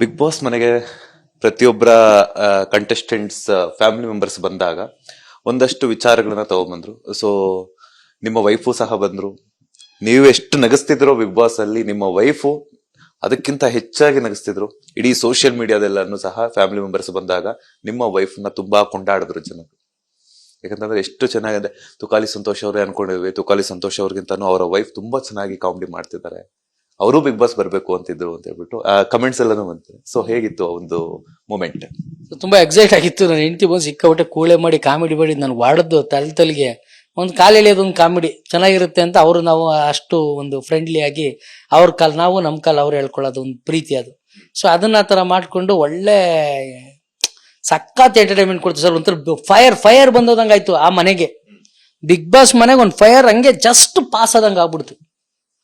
Big boss ಮನೆಗೆ ಪ್ರತಿಯೊಬ್ಬರ contestants family members ಬಂದಾಗ ಒಂದಷ್ಟು ವಿಚಾರಗಳನ್ನ ತಗೊಂಡ್ಬಂದ್ರು. ಸೊ ನಿಮ್ಮ ವೈಫು ಸಹ ಬಂದ್ರು. ನೀವು ಎಷ್ಟು ನಗಿಸ್ತಿದ್ರೋ ಬಿಗ್ ಬಾಸ್ ಅಲ್ಲಿ, ನಿಮ್ಮ ವೈಫು ಅದಕ್ಕಿಂತ ಹೆಚ್ಚಾಗಿ ನಗಿಸ್ತಿದ್ರು. ಇಡೀ ಸೋಷಿಯಲ್ ಮೀಡಿಯಾದೆಲ್ಲೂ ಸಹ ಫ್ಯಾಮಿಲಿ ಮೆಂಬರ್ಸ್ ಬಂದಾಗ ನಿಮ್ಮ ವೈಫ್ ನ ತುಂಬಾ ಕೊಂಡಾಡಿದ್ರು ಜನರು. ಯಾಕಂತಂದ್ರೆ ಎಷ್ಟು ಚೆನ್ನಾಗಿದೆ. ತುಕಾಲಿ ಸಂತೋಷ್ ಅವರೇ ಅನ್ಕೊಂಡಿದ್ವಿ, ತುಕಾಲಿ ಸಂತೋಷ್ ಅವ್ರಿಗಿಂತಾನು ಅವರ ವೈಫ್ ತುಂಬಾ ಚೆನ್ನಾಗಿ ಕಾಮಿಡಿ ಮಾಡ್ತಿದ್ದಾರೆ, ಅವರು ಬಿಗ್ ಬಾಸ್ ಬರ್ಬೇಕು ಅಂತಿದ್ರು ಅಂತ ಹೇಳ್ಬಿಟ್ಟು ಕಮೆಂಟ್ಸ್ ಎಲ್ಲಾನು ಬಂತು. ಸೊ ಹೇಗಿತ್ತು ಆ ಒಂದು ಮೂಮೆಂಟ್? ತುಂಬಾ ಎಕ್ಸೈಟ್ ಆಗಿತ್ತು. ನನ್ನ ಹೆಂಡತಿ ಬಂದು ಸಿಕ್ಕಾಬಿಟ್ಟೆ ಕೂಳೆ ಮಾಡಿ ಕಾಮಿಡಿ ಮಾಡಿ ನಾನು ವಾಡದ್ದು ತಲೆಗೆ ಒಂದು ಕಾಲು ಎಳೆಯೋದೊಂದು ಕಾಮಿಡಿ ಚೆನ್ನಾಗಿರುತ್ತೆ ಅಂತ ಅವರು ನಾವು ಅಷ್ಟು ಒಂದು ಫ್ರೆಂಡ್ಲಿ ಆಗಿ ಅವ್ರ ಕಾಲ್ ನಾವು ನಮ್ಮ ಕಾಲ್ ಅವ್ರು ಹೇಳ್ಕೊಳ್ಳೋದು ಒಂದು ಪ್ರೀತಿ ಅದು. ಸೊ ಅದನ್ನ ಆ ಥರ ಮಾಡಿಕೊಂಡು ಒಳ್ಳೆ ಸಖತ್ ಎಂಟರ್ಟೈನ್ಮೆಂಟ್ ಕೊಡ್ತೀವಿ ಸರ್. ಒಂಥರ ಫೈರ್ ಬಂದೋದಂಗೆ ಆಯ್ತು ಆ ಮನೆಗೆ. ಬಿಗ್ ಬಾಸ್ ಮನೆಗೆ ಒಂದು ಫೈರ್ ಹಂಗೆ ಜಸ್ಟ್ ಪಾಸ್ ಆದಂಗೆ ಆಗ್ಬಿಡ್ತು.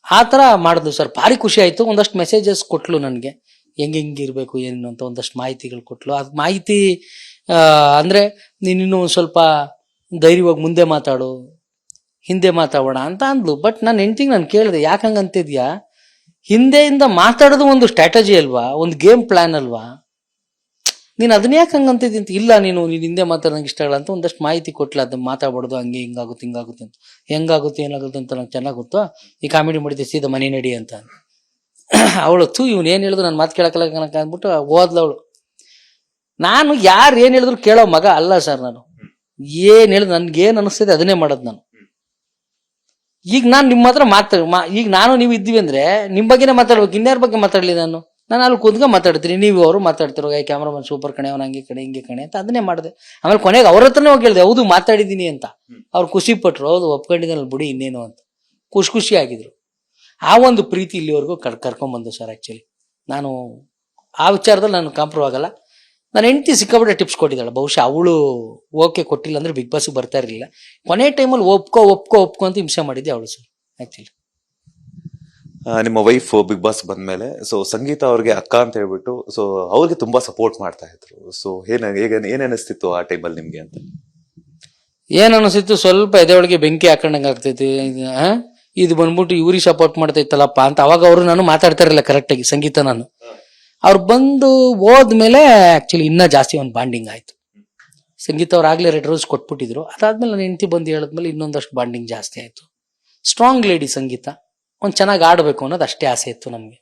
ಆ ಥರ ಮಾಡಿದ್ವು ಸರ್. ಭಾರಿ ಖುಷಿ ಆಯ್ತು. ಒಂದಷ್ಟು ಮೆಸೇಜಸ್ ಕೊಟ್ಲು ನನಗೆ, ಹೆಂಗಿರ್ಬೇಕು ಏನು ಅಂತ ಒಂದಷ್ಟು ಮಾಹಿತಿಗಳು ಕೊಟ್ಲು. ಅದು ಮಾಹಿತಿ ಅಂದ್ರೆ ನೀನಿನ್ನು ಒಂದು ಸ್ವಲ್ಪ ಧೈರ್ಯವಾಗಿ ಮುಂದೆ ಮಾತಾಡು, ಹಿಂದೆ ಮಾತಾಡೋಣ ಅಂತ ಅಂದ್ಲು. ಬಟ್ ನನ್ನ ಹೆಂಡ್ತಿಗೆ ನಾನು ಕೇಳಿದೆ, ಯಾಕಂಗಂತಿದ್ಯಾ, ಹಿಂದೆಯಿಂದ ಮಾತಾಡೋದು ಒಂದು ಸ್ಟ್ರಾಟಜಿ ಅಲ್ವಾ, ಒಂದು ಗೇಮ್ ಪ್ಲಾನ್ ಅಲ್ವಾ, ನೀನು ಅದನ್ನ ಯಾಕೆ ಹಂಗಂತಿದ್ದಿ ಅಂತ. ಇಲ್ಲ ನೀನು ಹಿಂದೆ ಮಾತಾಡೋಂಗೆ ಇಷ್ಟ ಆಗಲ್ಲ ಅಂತ ಒಂದಷ್ಟು ಮಾಹಿತಿ ಕೊಟ್ಲ. ಅದು ಮಾತಾಡ್ಬಾರ್ದು, ಹಂಗೆ ಹಿಂಗಾಗುತ್ತೆ ಹಿಂಗಾಗುತ್ತೆ ಅಂತ. ಹೆಂಗಾಗುತ್ತೆ ಏನಾಗುತ್ತೆ ಅಂತ ನಂಗೆ ಚೆನ್ನಾಗಿ ಗೊತ್ತು. ಈ ಕಾಮಿಡಿ ಮಾಡಿದ್ದೆ ಸೀದಾ ಮನೆ ನಡಿ ಅಂತ ಅವಳು ಇವನು ಏನು ಹೇಳಿದ್ರು ನಾನು ಮಾತು ಕೇಳಕ್ಕಲ್ಲ ಅಂದ್ಬಿಟ್ಟು ಹೋದ್ಲು ಅವಳು. ನಾನು ಯಾರು ಏನು ಹೇಳಿದ್ರು ಕೇಳೋ ಮಗ ಅಲ್ಲ ಸರ್. ನಾನು ಏನು ಹೇಳಿದ್ರು ನನ್ಗೇನು ಅನಿಸ್ತದೆ ಅದನ್ನೇ ಮಾಡೋದು ನಾನು. ಈಗ ನಾನು ನಿಮ್ಮ ಹತ್ರ ಈಗ ನಾನು ನೀವು ಇದ್ದೀವಿ ಅಂದ್ರೆ ನಿಮ್ಮ ಬಗ್ಗೆನೇ ಮಾತಾಡ್ಬೇಕು, ಇನ್ಯಾರ ಬಗ್ಗೆ ಮಾತಾಡ್ಲಿ ನಾನು ಅಲ್ಲಿ ಕೂತ್ಕೊಂಡು ಮಾತಾಡ್ತೀನಿ, ನೀವು ಅವರು ಮಾತಾಡ್ತಿರೋ ಕ್ಯಾಮ್ರಾಮನ್ ಸೂಪರ್ ಕಣೆ, ಅವ್ನು ಹಂಗೆ ಕಣೆ ಹಿಂಗೆ ಕಣೆ ಅಂತ ಅದನ್ನೇ ಮಾಡಿದೆ. ಆಮೇಲೆ ಕೊನೆಗೆ ಅವ್ರ ಹತ್ರನೇ ಹೋಗಿ ಹೇಳಿದೆ, ಹೌದು ಮಾತಾಡಿದ್ದೀನಿ ಅಂತ. ಅವ್ರು ಖುಷಿ ಪಟ್ರು, ಹೌದು ಒಪ್ಕೊಂಡಿದ್ದಾನಲ್ಲ ಬಿಡಿ ಇನ್ನೇನು ಅಂತ ಖುಷಿ ಆಗಿದ್ರು. ಆ ಒಂದು ಪ್ರೀತಿ ಇಲ್ಲಿವರೆಗೂ ಕರ್ಕೊಂಡ್ಬಂದು ಸರ್. ಆ್ಯಕ್ಚುಲಿ ನಾನು ಆ ವಿಚಾರದಲ್ಲಿ ನಾನು ಕಾಂಪ್ರೂವ್ ಆಗಲ್ಲ. ನನ್ನ ಹೆಂಡತಿ ಸಿಕ್ಕಾಬಿಟ್ಟೆ ಟಿಪ್ಸ್ ಕೊಟ್ಟಿದ್ದಾಳೆ. ಬಹುಶಃ ಅವಳು ಓಕೆ ಕೊಟ್ಟಿಲ್ಲ ಅಂದ್ರೆ ಬಿಗ್ ಬಾಸ್ಗೆ ಬರ್ತಾ ಇರಲಿಲ್ಲ. ಕೊನೆ ಟೈಮಲ್ಲಿ ಒಪ್ಕೋ ಅಂತ ಹಿಂಸೆ ಮಾಡಿದ್ದೆ ಅವಳು ಸರ್. ಆ್ಯಕ್ಚುಲಿ ನಿಮ್ಮ ವೈಫ್ ಬಿಗ್ ಬಾಸ್ ಬಂದ್ಮೇಲೆ ಸೊ ಸಂಗೀತ ಅವ್ರಿಗೆ ಅಕ್ಕ ಅಂತ ಹೇಳ್ಬಿಟ್ಟು ಸೊ ಅವ್ರಿಗೆ ತುಂಬಾ ಸಪೋರ್ಟ್ ಮಾಡ್ತಾ ಇದ್ರು. ಸೊ ಏನ್ ಅನಿಸ್ತಿತ್ತು ಆ ಟೈಮಲ್ಲಿ ನಿಮ್ಗೆ ಅಂತ? ಏನ್ ಅನಿಸ್ತಿತ್ತು, ಸ್ವಲ್ಪ ಎದೆಯೊಳಗೆ ಬೆಂಕಿ ಹಾಕೊಂಡಂಗೆ ಆಗ್ತೈತಿ. ಇದು ಬಂದ್ಬಿಟ್ಟು ಇವ್ರಿಗೆ ಸಪೋರ್ಟ್ ಮಾಡ್ತಾ ಇತ್ತಲ್ಲಪ್ಪ ಅಂತ. ಅವಾಗ ಅವರು ನಾನು ಮಾತಾಡ್ತಾ ಇರಲಿಲ್ಲ ಕರೆಕ್ಟಾಗಿ ಸಂಗೀತ. ನಾನು ಅವ್ರು ಬಂದು ಹೋದ್ಮೇಲೆ ಆಕ್ಚುಲಿ ಇನ್ನೂ ಜಾಸ್ತಿ ಒಂದು ಬಾಂಡಿಂಗ್ ಆಯ್ತು. ಸಂಗೀತ ಅವ್ರು ಆಗ್ಲೇ ರೆಡ್ ರೋಸ್ ಕೊಟ್ಬಿಟ್ಟಿದ್ರು. ಅದಾದ್ಮೇಲೆ ನನ್ನ ಹೆಂಡತಿ ಬಂದು ಹೇಳಿದ್ಮೇಲೆ ಇನ್ನೊಂದಷ್ಟು ಬಾಂಡಿಂಗ್ ಜಾಸ್ತಿ ಆಯ್ತು. ಸ್ಟ್ರಾಂಗ್ ಲೇಡಿ ಸಂಗೀತ, ಒಂದು ಚೆನ್ನಾಗಿ ಆಡಬೇಕು ಅನ್ನೋದು ಅಷ್ಟೇ ಆಸೆ ಇತ್ತು ನಮಗೆ.